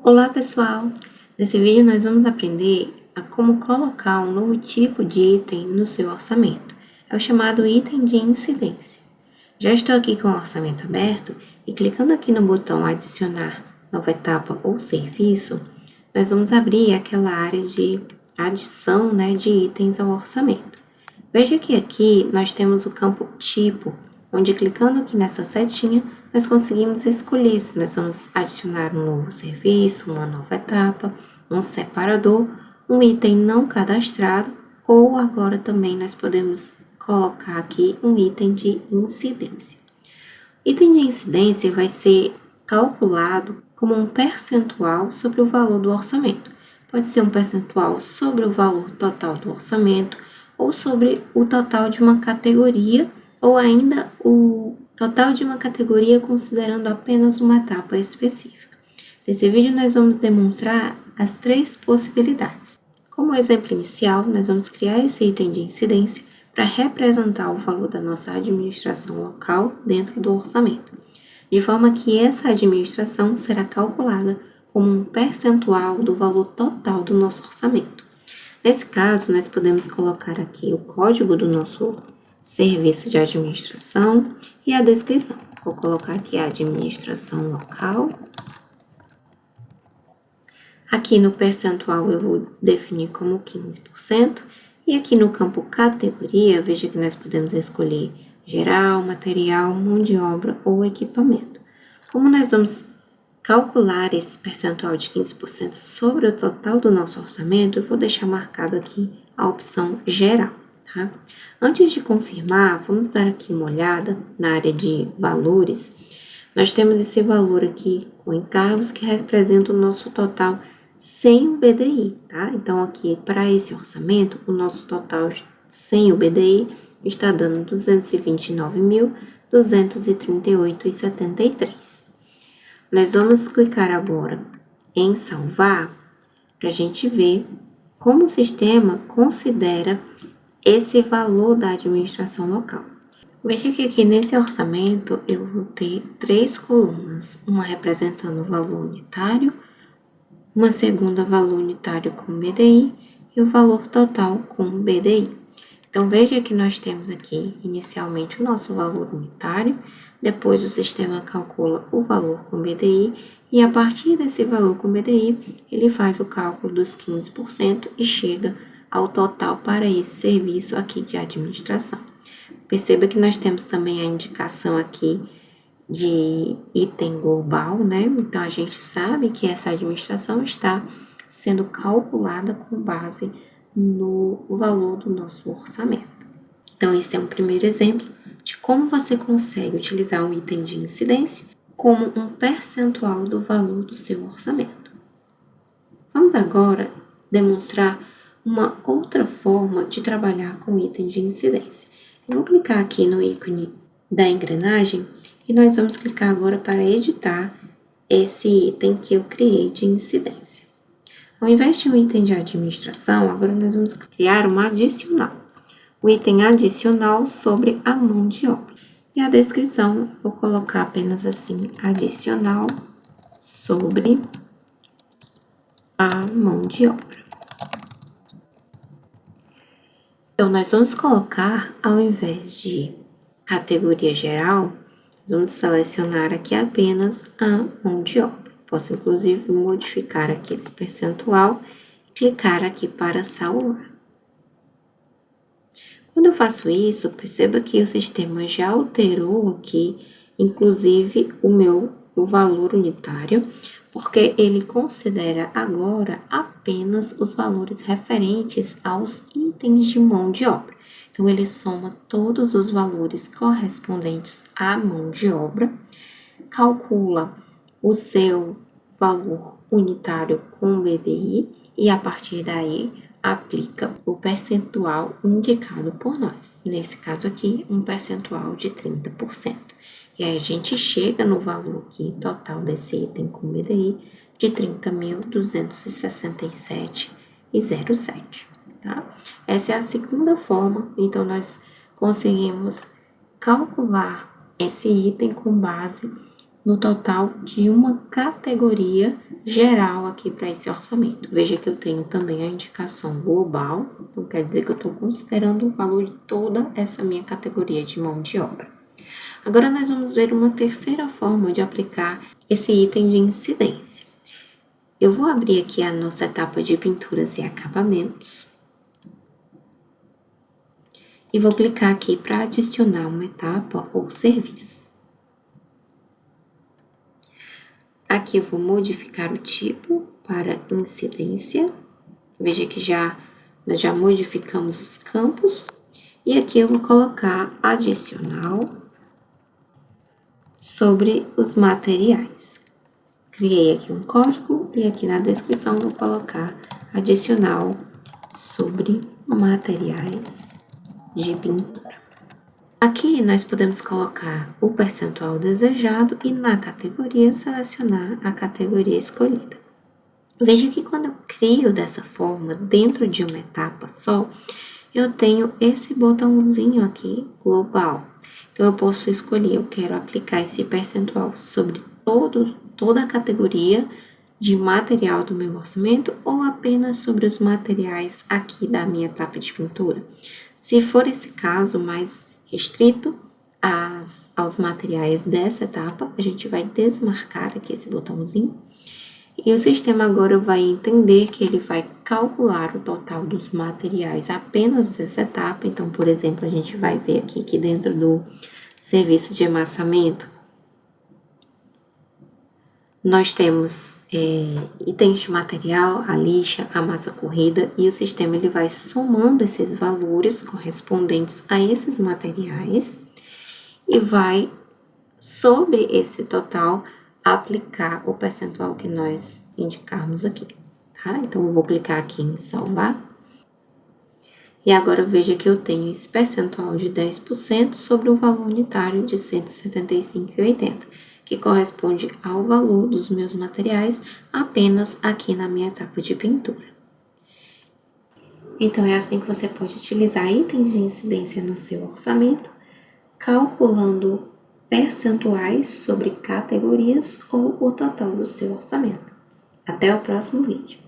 Olá pessoal! Nesse vídeo nós vamos aprender a como colocar um novo tipo de item no seu orçamento. É o chamado item de incidência. Já estou aqui com o orçamento aberto e clicando aqui no botão adicionar nova etapa ou serviço, nós vamos abrir aquela área de adição de itens ao orçamento. Veja que aqui nós temos o campo tipo, onde clicando aqui nessa setinha, nós conseguimos escolher se nós vamos adicionar um novo serviço, uma nova etapa, um separador, um item não cadastrado, ou agora também nós podemos colocar aqui um item de incidência. Item de incidência vai ser calculado como um percentual sobre o valor do orçamento. Pode ser um percentual sobre o valor total do orçamento, ou sobre o total de uma categoria, ou ainda o total de uma categoria considerando apenas uma etapa específica. Nesse vídeo nós vamos demonstrar as três possibilidades. Como exemplo inicial, nós vamos criar esse item de incidência para representar o valor da nossa administração local dentro do orçamento, de forma que essa administração será calculada como um percentual do valor total do nosso orçamento. Nesse caso, nós podemos colocar aqui o código do nosso serviço de administração e a descrição. Vou colocar aqui a administração local. Aqui no percentual eu vou definir como 15%. E aqui no campo categoria, veja que nós podemos escolher geral, material, mão de obra ou equipamento. Como nós vamos calcular esse percentual de 15% sobre o total do nosso orçamento, eu vou deixar marcado aqui a opção geral, tá? Antes de confirmar, vamos dar aqui uma olhada na área de valores. Nós temos esse valor aqui com encargos que representa o nosso total sem o BDI, tá? Então, aqui, para esse orçamento, o nosso total sem o BDI está dando R$ 229.238,73. Nós vamos clicar agora em salvar para a gente ver como o sistema considera esse valor da administração local. Veja que aqui nesse orçamento eu vou ter três colunas, uma representando o valor unitário, uma segunda valor unitário com BDI e o valor total com BDI. Então, veja que nós temos aqui inicialmente o nosso valor unitário, depois o sistema calcula o valor com BDI e a partir desse valor com BDI, ele faz o cálculo dos 15% e chega ao total para esse serviço aqui de administração. Perceba que nós temos também a indicação aqui de item global, né? Então, a gente sabe que essa administração está sendo calculada com base no valor do nosso orçamento. Então, esse é um primeiro exemplo de como você consegue utilizar um item de incidência como um percentual do valor do seu orçamento. Vamos agora demonstrar uma outra forma de trabalhar com item de incidência. Eu vou clicar aqui no ícone da engrenagem e nós vamos clicar agora para editar esse item que eu criei de incidência. Ao invés de um item de administração, agora nós vamos criar um adicional. O item adicional sobre a mão de obra. E a descrição, vou colocar apenas assim, adicional sobre a mão de obra. Então, nós vamos colocar, ao invés de categoria geral, nós vamos selecionar aqui apenas a mão de obra. Posso, inclusive, modificar aqui esse percentual e clicar aqui para salvar. Quando eu faço isso, perceba que o sistema já alterou aqui, inclusive, o valor unitário, porque ele considera agora apenas os valores referentes aos itens de mão de obra. Então, ele soma todos os valores correspondentes à mão de obra, calcula o seu valor unitário com BDI e, a partir daí, aplica o percentual indicado por nós. Nesse caso aqui, um percentual de 30%. E aí, a gente chega no valor aqui total desse item com BDI de 30.267,07, tá? Essa é a segunda forma, então, nós conseguimos calcular esse item com base no total de uma categoria geral aqui para esse orçamento. Veja que eu tenho também a indicação global, então quer dizer que eu estou considerando o valor de toda essa minha categoria de mão de obra. Agora nós vamos ver uma terceira forma de aplicar esse item de incidência. Eu vou abrir aqui a nossa etapa de pinturas e acabamentos. E vou clicar aqui para adicionar uma etapa ou serviço. Aqui eu vou modificar o tipo para incidência. Veja que nós já modificamos os campos. E aqui eu vou colocar adicional sobre os materiais. Criei aqui um código e aqui na descrição vou colocar adicional sobre materiais de pintura. Aqui nós podemos colocar o percentual desejado e na categoria selecionar a categoria escolhida. Veja que quando eu crio dessa forma, dentro de uma etapa só, eu tenho esse botãozinho aqui, global. Então, eu posso escolher, eu quero aplicar esse percentual sobre toda a categoria de material do meu orçamento ou apenas sobre os materiais aqui da minha etapa de pintura. Se for esse caso mais restrito aos materiais dessa etapa, a gente vai desmarcar aqui esse botãozinho. E o sistema agora vai entender que ele vai calcular o total dos materiais apenas dessa etapa. Então, por exemplo, a gente vai ver aqui que dentro do serviço de amassamento, nós temos itens de material, a lixa, a massa corrida, e o sistema ele vai somando esses valores correspondentes a esses materiais e vai, sobre esse total, aplicar o percentual que nós indicarmos aqui, tá? Então, eu vou clicar aqui em salvar. E agora, veja que eu tenho esse percentual de 10% sobre o valor unitário de R$ 175,80, que corresponde ao valor dos meus materiais apenas aqui na minha etapa de pintura. Então, é assim que você pode utilizar itens de incidência no seu orçamento, calculando percentuais sobre categorias ou o total do seu orçamento. Até o próximo vídeo.